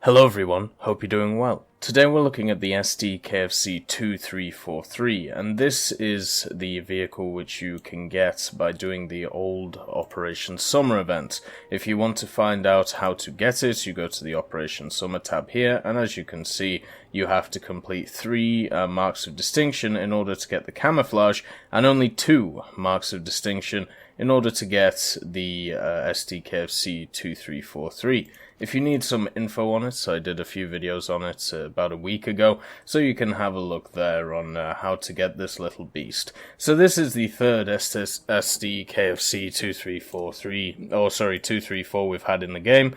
Hello everyone, hope you're doing well. Today we're looking at the Sd.Kfz.234, and this is the vehicle which you can get by doing the old Operation S.U.M.M.E.R event. If you want to find out how to get it, you go to the Operation S.U.M.M.E.R tab here, and as you can see, you have to complete 3 marks of distinction in order to get the camouflage, and only 2 marks of distinction in order to get the Sd.Kfz.234. If you need some info on it, I did a few videos on it about a week ago, so you can have a look there on how to get this little beast. So this is the third Sd.Kfz.234 we've had in the game.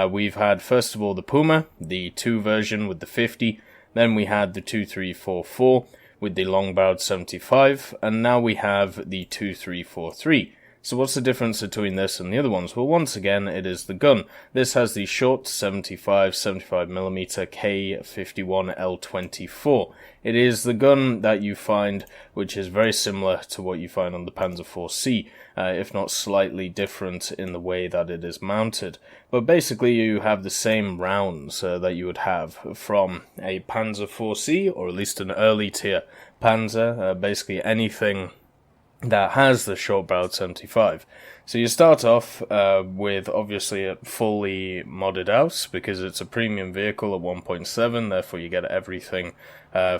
We've had, first of all, the Puma, the 2 version with the 50, then we had the 2344 with the long-barreled 75, and now we have the 2343. So what's the difference between this and the other ones? Well, once again, it is the gun. This has the short 75mm K51L24. It is the gun that you find, which is very similar to what you find on the Panzer IV-C, if not slightly different in the way that it is mounted. But basically, you have the same rounds that you would have from a Panzer IV-C, or at least an early tier Panzer, basically anything that has the short-barreled 75. So you start off with obviously a fully modded out because it's a premium vehicle at 1.7, therefore you get everything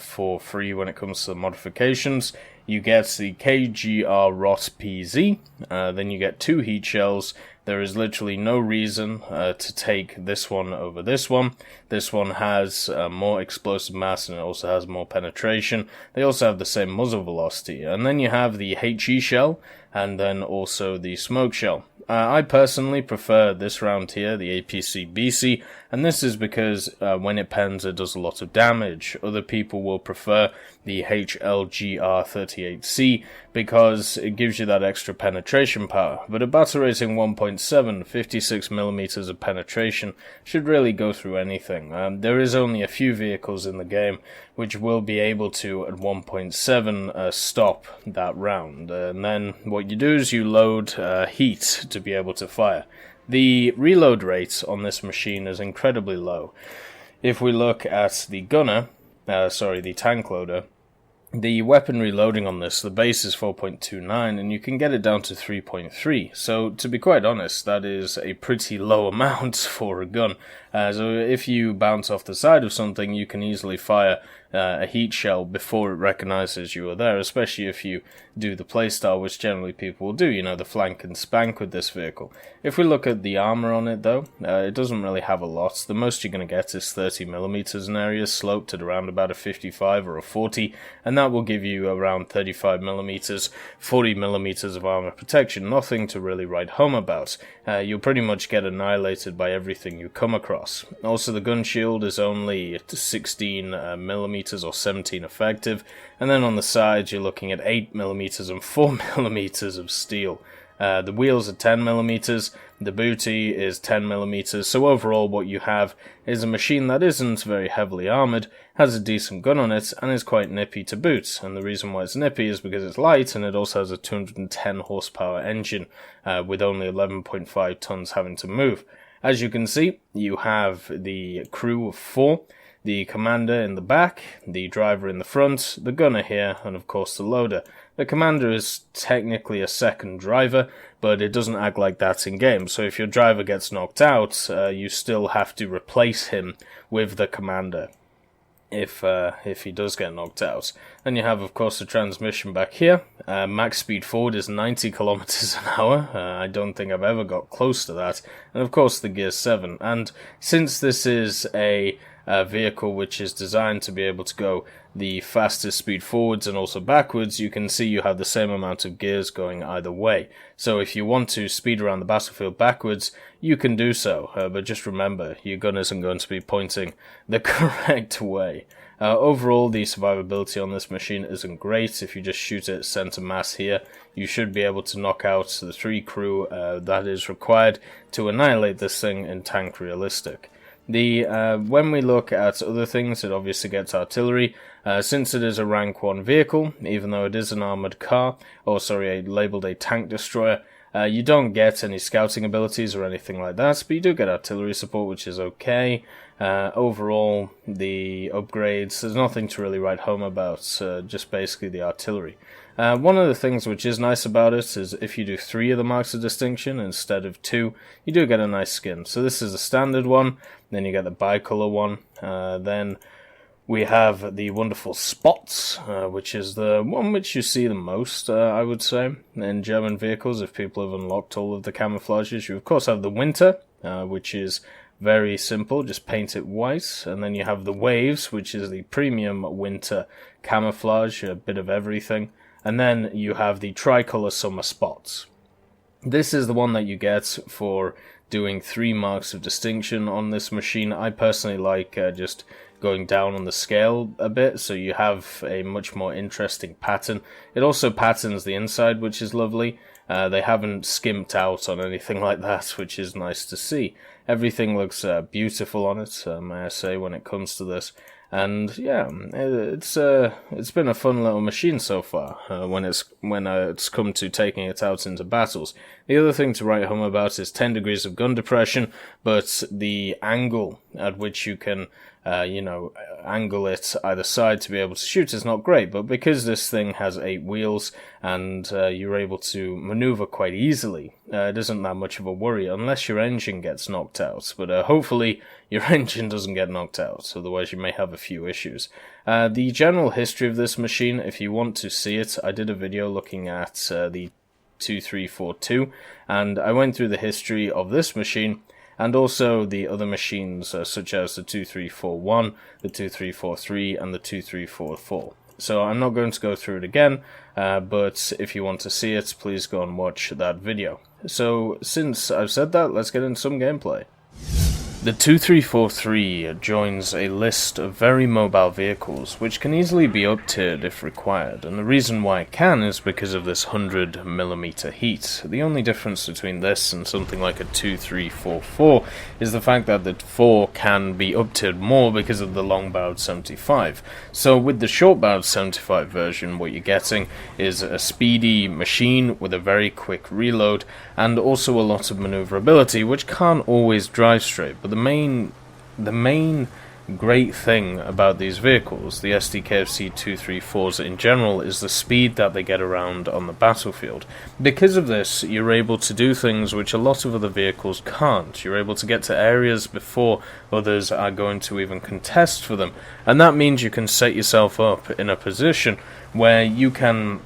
for free when it comes to the modifications. You get the KGR ROT PZ, then you get 2 heat shells. There is literally no reason to take this one over this one. This one has more explosive mass and it also has more penetration. They also have the same muzzle velocity. And then you have the HE shell and then also the smoke shell. I personally prefer this round here, the APC-BC, and this is because when it pens it does a lot of damage. Other people will prefer the HLGR38C because it gives you that extra penetration power. But at battle rating 1.7, 56mm of penetration should really go through anything. There is only a few vehicles in the game which will be able to, at 1.7, stop that round. And then what you do is you load heat to be able to fire. The reload rate on this machine is incredibly low. If we look at the the tank loader, the weapon reloading on this, the base is 4.29 and you can get it down to 3.3. So to be quite honest, that is a pretty low amount for a gun. So if you bounce off the side of something, you can easily fire a heat shell before it recognizes you are there, especially if you do the playstyle, which generally people will do, you know, the flank and spank with this vehicle. If we look at the armor on it though, it doesn't really have a lot. The most you're going to get is 30mm in area, sloped at around about a 55 or a 40, and that will give you around 35mm, 40mm of armor protection, nothing to really write home about. You'll pretty much get annihilated by everything you come across. Also, the gun shield is only 16mm or 17 effective, and then on the sides you're looking at 8mm and 4mm of steel. The wheels are 10mm, the booty is 10mm, so overall what you have is a machine that isn't very heavily armoured, has a decent gun on it, and is quite nippy to boot. And the reason why it's nippy is because it's light, and it also has a 210 horsepower engine, with only 11.5 tons having to move. As you can see, you have the crew of 4, the commander in the back, the driver in the front, the gunner here, and of course the loader. The commander is technically a second driver, but it doesn't act like that in game. So if your driver gets knocked out, you still have to replace him with the commander if he does get knocked out. Then you have, of course, the transmission back here. Max speed forward is 90 kilometers an hour. I don't think I've ever got close to that. And of course the Gear 7. And since this is a vehicle which is designed to be able to go the fastest speed forwards and also backwards, you can see you have the same amount of gears going either way. So if you want to speed around the battlefield backwards, you can do so, but just remember, your gun isn't going to be pointing the correct way. Overall, the survivability on this machine isn't great. If you just shoot it center mass here, you should be able to knock out the 3 crew that is required to annihilate this thing in tank realistic. When we look at other things, it obviously gets artillery. Since it is a rank 1 vehicle, even though it is an armoured car, labelled a tank destroyer, You don't get any scouting abilities or anything like that, but you do get artillery support, which is okay. Overall, the upgrades, there's nothing to really write home about, just basically the artillery. One of the things which is nice about it is if you do 3 of the marks of distinction instead of 2, you do get a nice skin. So this is a standard one, then you get the bicolor one, then we have the wonderful spots, which is the one which you see the most, I would say, in German vehicles if people have unlocked all of the camouflages. You of course have the winter, which is very simple, just paint it white, and then you have the waves, which is the premium winter camouflage, a bit of everything. And then you have the tricolor summer spots. This is the one that you get for doing 3 marks of distinction on this machine. I personally like just going down on the scale a bit, so you have a much more interesting pattern. It also patterns the inside, which is lovely. They haven't skimped out on anything like that, which is nice to see. Everything looks beautiful on it, may I say, when it comes to this. And yeah, it's been a fun little machine so far, when it's come to taking it out into battles. The other thing to write home about is 10 degrees of gun depression, but the angle at which you can, angle it either side to be able to shoot is not great, but because this thing has 8 wheels and you're able to maneuver quite easily, it isn't that much of a worry unless your engine gets knocked out, but hopefully your engine doesn't get knocked out, otherwise you may have a few issues. The general history of this machine, if you want to see it, I did a video looking at the 2342, and I went through the history of this machine and also the other machines such as the 2341, the 2343, and the 2344. So I'm not going to go through it again, but if you want to see it, please go and watch that video. So since I've said that, let's get into some gameplay. The 2343 joins a list of very mobile vehicles which can easily be up-tiered if required, and the reason why it can is because of this 100mm heat. The only difference between this and something like a 2344 is the fact that the 4 can be up-tiered more because of the long-barreled 75. So with the short-barreled 75 version, what you're getting is a speedy machine with a very quick reload and also a lot of maneuverability, which can't always drive straight. But the main great thing about these vehicles, the Sd.Kfz.234s in general, is the speed that they get around on the battlefield. Because of this, you're able to do things which a lot of other vehicles can't. You're able to get to areas before others are going to even contest for them, and that means you can set yourself up in a position where you can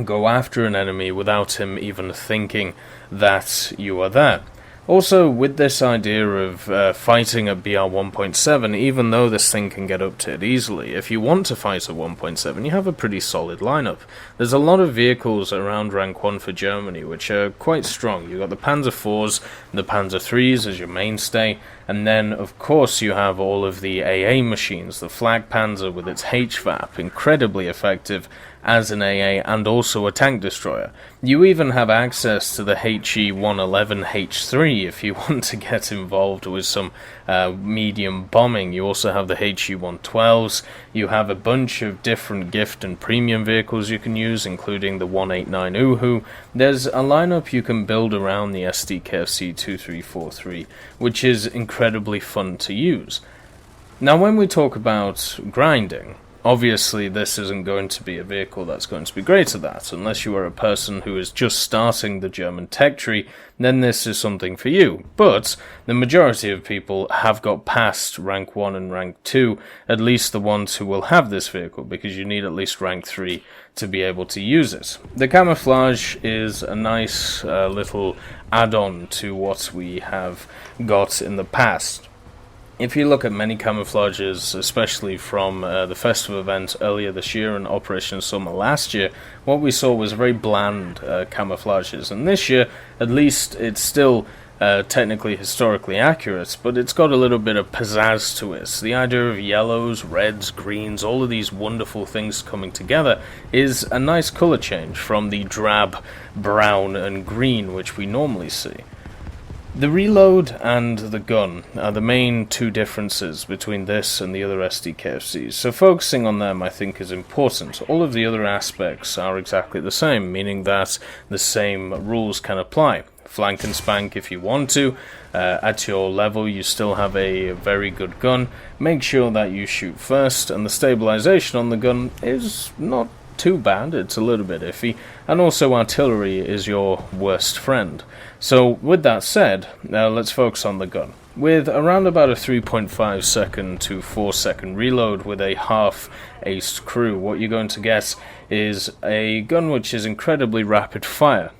go after an enemy without him even thinking that you are there. Also, with this idea of fighting at BR 1.7, even though this thing can get up-tiered easily, if you want to fight at 1.7, you have a pretty solid lineup. There's a lot of vehicles around rank 1 for Germany which are quite strong. You've got the Panzer IVs, the Panzer IIIs as your mainstay, and then, of course, you have all of the AA machines, the Flak Panzer with its HVAP, incredibly effective as an AA and also a tank destroyer. You even have access to the HE-111H3 if you want to get involved with some medium bombing. You also have the HE-112s. You have a bunch of different gift and premium vehicles you can use, including the 189 Uhu. There's a lineup you can build around the Sd.Kfz.234, which is incredibly fun to use. Now, when we talk about grinding, obviously this isn't going to be a vehicle that's going to be great at that. Unless you are a person who is just starting the German tech tree, then this is something for you. But the majority of people have got past rank 1 and rank 2, at least the ones who will have this vehicle, because you need at least rank 3 to be able to use it. The camouflage is a nice little add-on to what we have got in the past. If you look at many camouflages, especially from the festival event earlier this year and Operation Summer last year, what we saw was very bland camouflages. And this year, at least, it's still technically historically accurate, but it's got a little bit of pizzazz to it. The idea of yellows, reds, greens, all of these wonderful things coming together is a nice colour change from the drab brown and green which we normally see. The reload and the gun are the main two differences between this and the other Sd.Kfzs, so focusing on them I think is important. All of the other aspects are exactly the same, meaning that the same rules can apply. Flank and spank if you want to. At your level you still have a very good gun. Make sure that you shoot first, and the stabilization on the gun is not too bad, it's a little bit iffy, and also artillery is your worst friend. So with that said, now let's focus on the gun. With around about a 3.5 second to 4 second reload with a half aced crew, what you're going to get is a gun which is incredibly rapid fire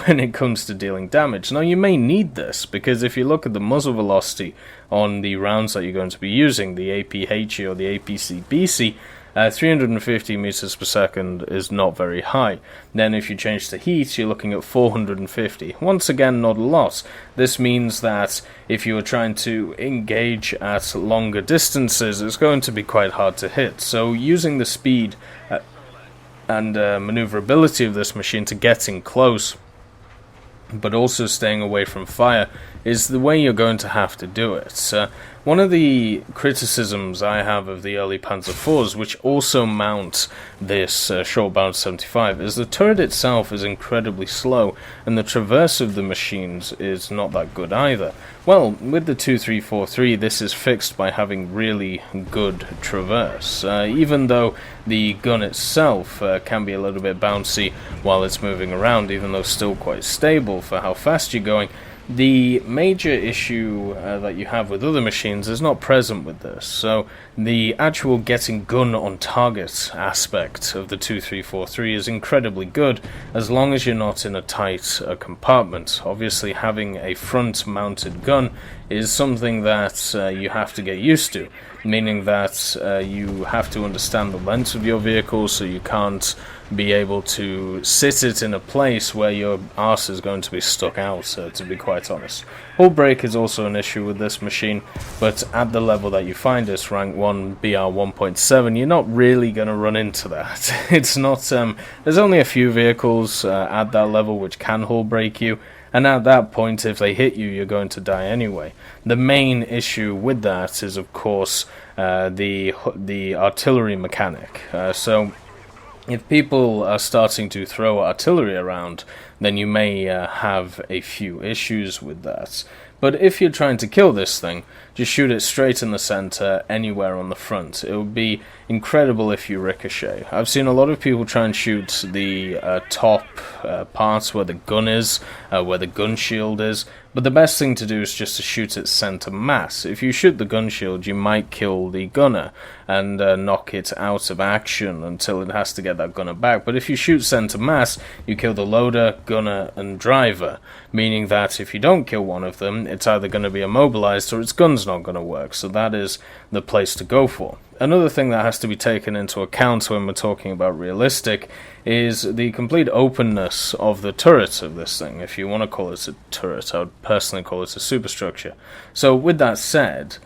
when it comes to dealing damage. Now you may need this, because if you look at the muzzle velocity on the rounds that you're going to be using, the APHE or the APC-BC, 350 meters per second is not very high. Then if you change to heat, you're looking at 450. Once again, not a lot. This means that if you are trying to engage at longer distances, it's going to be quite hard to hit. So using the speed and maneuverability of this machine to get in close, but also staying away from fire, is the way you're going to have to do it. One of the criticisms I have of the early Panzer IVs, which also mount this short barrel 75, is the turret itself is incredibly slow, and the traverse of the machines is not that good either. Well, with the 2343, this is fixed by having really good traverse, even though the gun itself can be a little bit bouncy while it's moving around, even though still quite stable for how fast you're going. The major issue that you have with other machines is not present with this. So the actual getting gun on target aspect of the 2343 is incredibly good, as long as you're not in a tight compartment. Obviously having a front mounted gun is something that you have to get used to, meaning that you have to understand the length of your vehicle, so you can't be able to sit it in a place where your arse is going to be stuck out, to be quite honest. Hull brake is also an issue with this machine, but at the level that you find this, rank 1 BR 1.7, you're not really going to run into that. It's not, there's only a few vehicles at that level which can hull brake you, and at that point, if they hit you, you're going to die anyway. The main issue with that is, of course, the artillery mechanic. So if people are starting to throw artillery around, then you may have a few issues with that. But if you're trying to kill this thing, just shoot it straight in the center, anywhere on the front. It would be incredible if you ricochet. I've seen a lot of people try and shoot the top parts where the gun is, where the gun shield is, but the best thing to do is just to shoot it center mass. If you shoot the gun shield, you might kill the gunner and knock it out of action until it has to get that gunner back. But if you shoot center mass, you kill the loader, gunner, and driver, meaning that if you don't kill one of them, it's either going to be immobilized or its gun's not going to work. So that is the place to go for. Another thing that has to be taken into account when we're talking about realistic is the complete openness of the turret of this thing. If you want to call it a turret, I would personally call it a superstructure. So with that said,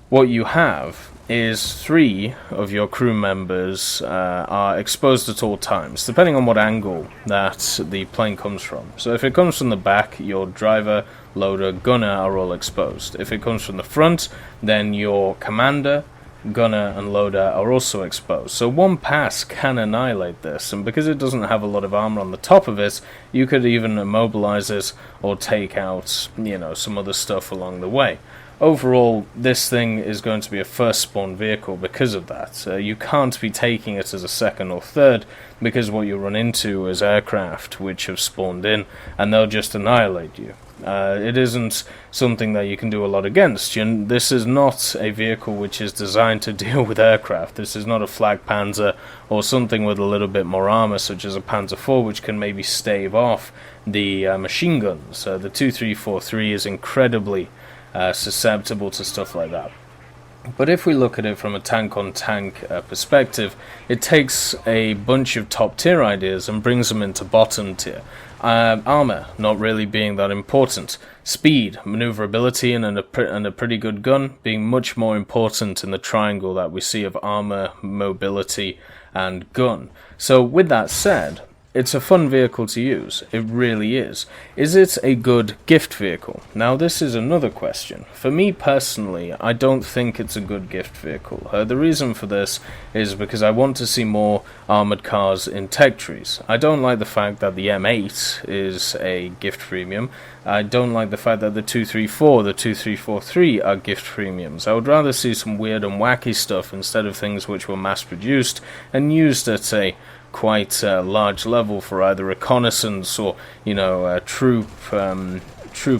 what you have is 3 of your crew members are exposed at all times, depending on what angle that the plane comes from. So if it comes from the back, your driver, loader, gunner are all exposed. If it comes from the front, then your commander, gunner, and loader are also exposed. So one pass can annihilate this, and because it doesn't have a lot of armor on the top of it, you could even immobilize it or take out, some other stuff along the way. Overall, this thing is going to be a first spawn vehicle because of that. You can't be taking it as a second or third, because what you run into is aircraft which have spawned in, and they'll just annihilate you. It isn't something that you can do a lot against. This is not a vehicle which is designed to deal with aircraft. This is not a Flak Panzer or something with a little bit more armor, such as a Panzer IV, which can maybe stave off the machine guns. The 2343 is incredibly susceptible to stuff like that. But if we look at it from a tank-on-tank perspective, it takes a bunch of top-tier ideas and brings them into bottom-tier. Armor not really being that important. Speed, maneuverability, and a pretty good gun being much more important in the triangle that we see of armor, mobility, and gun. So with that said, It's a fun vehicle to use. It really is. Is it a good gift vehicle? Now, this is another question. For me personally, I don't think it's a good gift vehicle. The reason for this is because I want to see more armoured cars in tech trees. I don't like the fact that the M8 is a gift premium. I don't like the fact that the 234, the 2343 are gift premiums. I would rather see some weird and wacky stuff instead of things which were mass-produced and used at a quite large level for either reconnaissance or, troop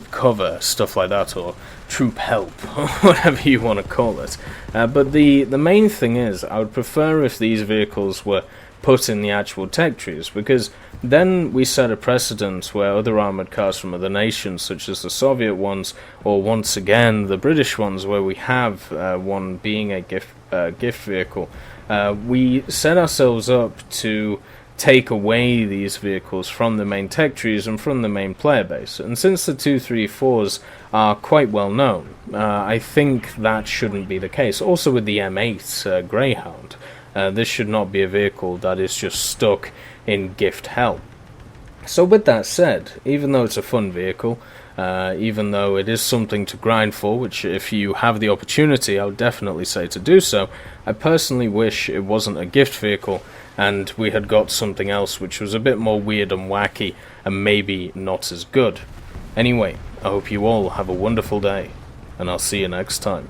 cover, stuff like that, or troop help, or whatever you want to call it. But the main thing is, I would prefer if these vehicles were put in the actual tech trees, because then we set a precedent where other armoured cars from other nations, such as the Soviet ones, or once again the British ones, where we have one being a gift vehicle, we set ourselves up to take away these vehicles from the main tech trees and from the main player base. And since the 234s are quite well known, I think that shouldn't be the case. Also with the M8 Greyhound, this should not be a vehicle that is just stuck in gift hell. So with that said, even though it's a fun vehicle, even though it is something to grind for, which if you have the opportunity, I would definitely say to do so, I personally wish it wasn't a gift vehicle and we had got something else which was a bit more weird and wacky and maybe not as good. Anyway, I hope you all have a wonderful day, and I'll see you next time.